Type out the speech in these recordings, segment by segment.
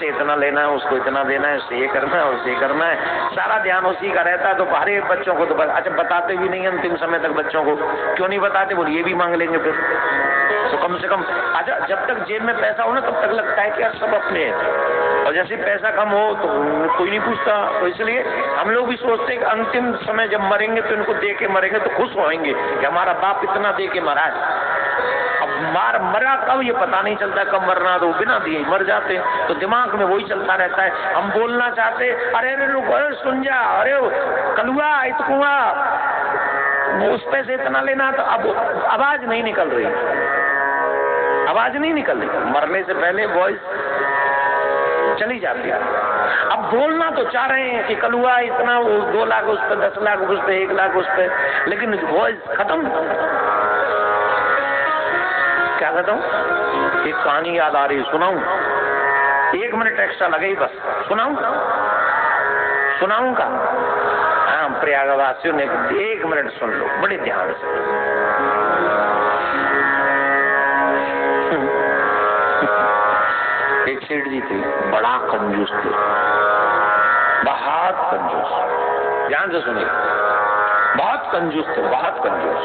इससे इतना लेना है, उसको इतना देना है, इससे ये करना है, उससे ये करना है, सारा ध्यान उसी का रहता है। तो बाहरी बच्चों को तो अच्छा बताते भी नहीं अंतिम समय तक बच्चों को। क्यों नहीं बताते? बोले ये भी मांग लेंगे फिर। तो कम से कम अच्छा जब तक जेब में पैसा हो ना तब तक लगता है कि यार सब अपने हैं, और जैसे पैसा कम हो तो कोई नहीं पूछता। तो इसलिए हम लोग भी सोचते हैं कि अंतिम समय जब मरेंगे तो इनको दे के मरेंगे तो खुश होंगे कि हमारा बाप इतना दे के मरा है। अब मरा कब ये पता नहीं चलता, कब मरना, तो बिना दिए मर जाते। तो दिमाग में वही चलता रहता है। हम बोलना चाहते अरे अरे सुन जा, अरे कलुआ इतकुआ उस पे से इतना लेना, तो अब आवाज नहीं निकल रही, आवाज नहीं निकल रही। मरने से पहले वॉइस चली जाती है। अब बोलना तो चाह रहे हैं कि कलुआ इतना, 2 लाख उस पर, 10 लाख उस पर, 1 लाख उस पर, लेकिन वॉइस खत्म। क्या कहता हूँ? एक कहानी याद आ रही है, सुनाऊं? 1 मिनट एक्स्ट्रा लगेगी बस। सुनाऊं? सुनाऊंगा? हाँ, प्रयागवासियों ने 1 मिनट सुन लो बड़े ध्यान से। एक सेठ जी थे, बड़ा कंजूस थे, बहुत कंजूस। ध्यान से सुनिए, बहुत कंजूस थे, बहुत कंजूस।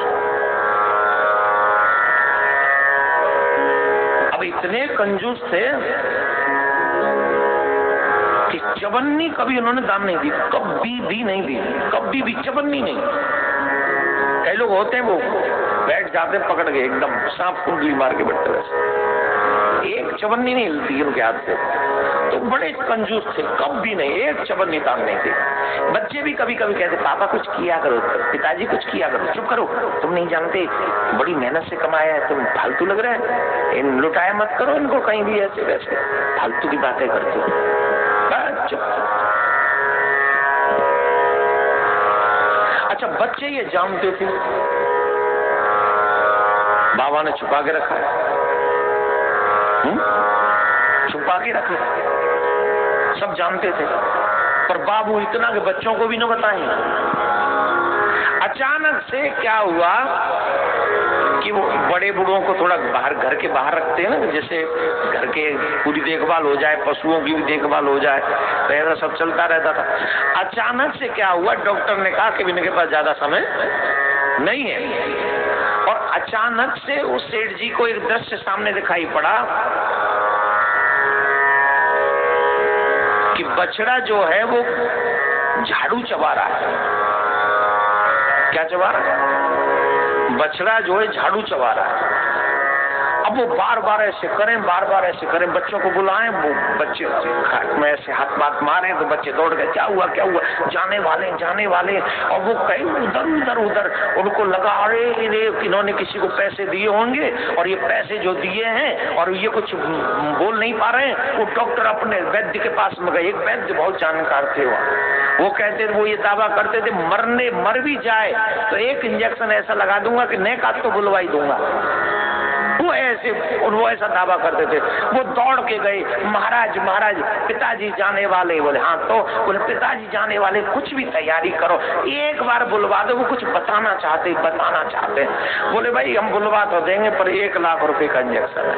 अब इतने कंजूस थे कि चवन्नी कभी उन्होंने दान नहीं दी, कभी भी नहीं दी, कभी भी चवन्नी नहीं। कई लोग होते हैं वो बैठ जाते पकड़ के एकदम सांप कुंडली मार के बैठते, वैसे एक चवन्नी नहीं हिलती उनके हाथ से। तो बड़े कंजूस थे, कभी नहीं एक चवन्नी दान नहीं थी। बच्चे भी कभी कभी कहते पापा कुछ किया करो, पिताजी कुछ किया करो, चुप करो, तुम नहीं जानते बड़ी मेहनत से कमाया है, तुम फालतू लग रहा है, इन लुटाया मत करो इनको कहीं भी, ऐसे वैसे फालतू की बातें करते हो, चुप। अच्छा बच्चे ये जानते थे बाबा ने छुपा के रखा है, छुपा के रखा, सब जानते थे, पर बाबू इतना कि बच्चों को भी न बताएं। अचानक से क्या हुआ कि वो बड़े बूढ़ों को थोड़ा बाहर, घर के बाहर रखते हैं ना, जैसे घर के पूरी देखभाल हो जाए, पशुओं की भी देखभाल हो जाए, तो ऐसा सब चलता रहता था। अचानक से क्या हुआ, डॉक्टर ने कहा कि इनके पास ज्यादा समय नहीं है, और अचानक से उस सेठ जी को एक दृश्य सामने दिखाई पड़ा कि बछड़ा जो है वो झाड़ू चबा रहा है। क्या चबा रहा है? बछड़ा जो है झाड़ू चबा रहा है। अब वो बार बार ऐसे करें, बार बार ऐसे करें, बच्चों को बुलाएं, वो बच्चे में ऐसे हाथ बात मारे तो बच्चे दौड़ गए, क्या हुआ क्या हुआ, जाने वाले जाने वाले। और वो कहीं उधर उधर उधर, उनको लगा अरे इन्होंने किसी को पैसे दिए होंगे, और ये पैसे जो दिए हैं और ये कुछ बोल नहीं पा रहे हैं। वो डॉक्टर अपने वैद्य के पास में गए, एक वैद्य बहुत जानकार थे वो कहते थे, वो ये दावा करते थे मर भी जाए तो एक इंजेक्शन ऐसा लगा दूंगा कि नेक हाथ तो बुलवाई दूंगा। वो ऐसा दावा करते थे। वो दौड़ के गए, महाराज महाराज पिताजी जाने वाले। बोले हाँ, तो बोले पिताजी जाने वाले, कुछ भी तैयारी करो, एक बार बुलवा दो, वो कुछ बताना चाहते। बोले भाई हम बुलवा तो देंगे पर 1 लाख रुपए का इंजेक्शन है।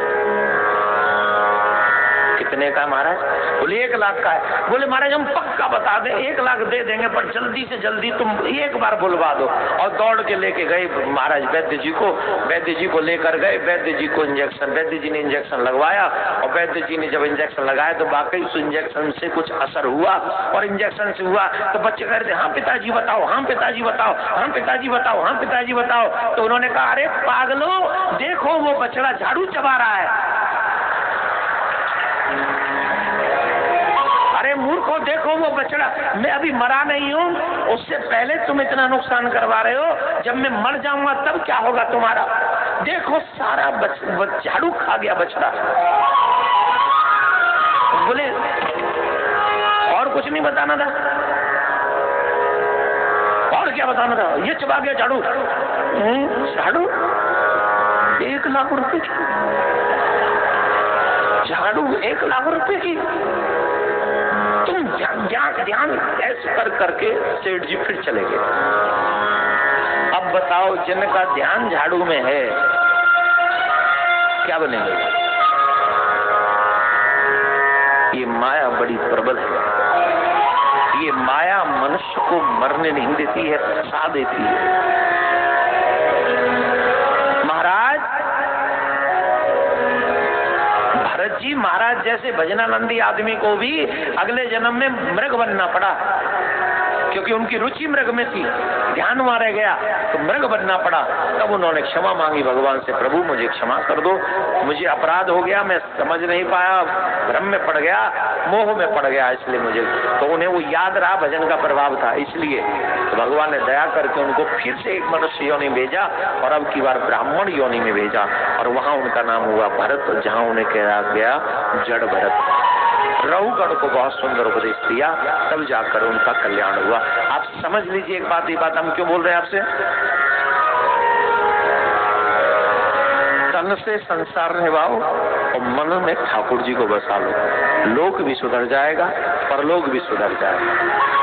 कितने का महाराज? बोले 1 लाख का है। बोले महाराज हम पक्का बता दें, 1 लाख दे देंगे, पर जल्दी से जल्दी तुम एक बार बुलवा दो। और दौड़ के लेके गए महाराज वैद्य जी को लेकर गए। वैद्य जी को इंजेक्शन, वैद्य जी ने इंजेक्शन लगवाया, और वैद्य जी ने जब इंजेक्शन लगाया तो वाकई उस इंजेक्शन से कुछ असर हुआ। और इंजेक्शन से हुआ तो बच्चे कह रहे थे हाँ पिताजी बताओ, हाँ पिताजी बताओ, हाँ पिताजी बताओ, हाँ पिताजी बताओ। तो उन्होंने कहा अरे पागलो, देखो वो बछड़ा झाड़ू चबा रहा है। अरे मूर्खो, देखो वो बछड़ा, मैं अभी मरा नहीं हूँ, उससे पहले तुम इतना नुकसान करवा रहे हो, जब मैं मर जाऊंगा तब क्या होगा तुम्हारा। देखो सारा झाड़ू खा गया बछड़ा। बोले और कुछ नहीं बताना था? और क्या बताना था? ये चबा गया झाड़ू। झाड़ू 1 लाख रुपए की, झाड़ू 1 लाख रुपए की। तुम ध्यान ऐसे कर करके सेठ जी फिर चले गए। अब बताओ जिनका ध्यान झाड़ू में है क्या बनेगा? ये माया बड़ी प्रबल है। ये माया मनुष्य को मरने नहीं देती है, फंसा देती है। महाराज भरत जी महाराज जैसे भजनानंदी आदमी को भी अगले जन्म में मृग बनना पड़ा, क्योंकि उनकी रुचि मृग में थी, ध्यान वहां रह गया तो मृग बनना पड़ा। तब उन्होंने क्षमा मांगी भगवान से, प्रभु मुझे क्षमा कर दो, मुझे अपराध हो गया, मैं समझ नहीं पाया, भ्रम में पड़ गया, मोह में पड़ गया, इसलिए मुझे। तो उन्हें वो याद रहा, भजन का प्रभाव था, इसलिए तो भगवान ने दया करके उनको फिर से एक मनुष्य योनि भेजा और अब की बार ब्राह्मण योनि में भेजा और वहां उनका नाम हुआ भरत, जहां उन्हें कहा गया जड़ भरत। रघुगण को बहुत सुंदर उपदेश दिया, तब जाकर उनका कल्याण हुआ। आप समझ लीजिए एक बात, ये बात हम क्यों बोल रहे हैं आपसे। तन से संसार निभाओ और मन में ठाकुर जी को बसा लो, लोक भी सुधर जाएगा, परलोक भी सुधर जाएगा।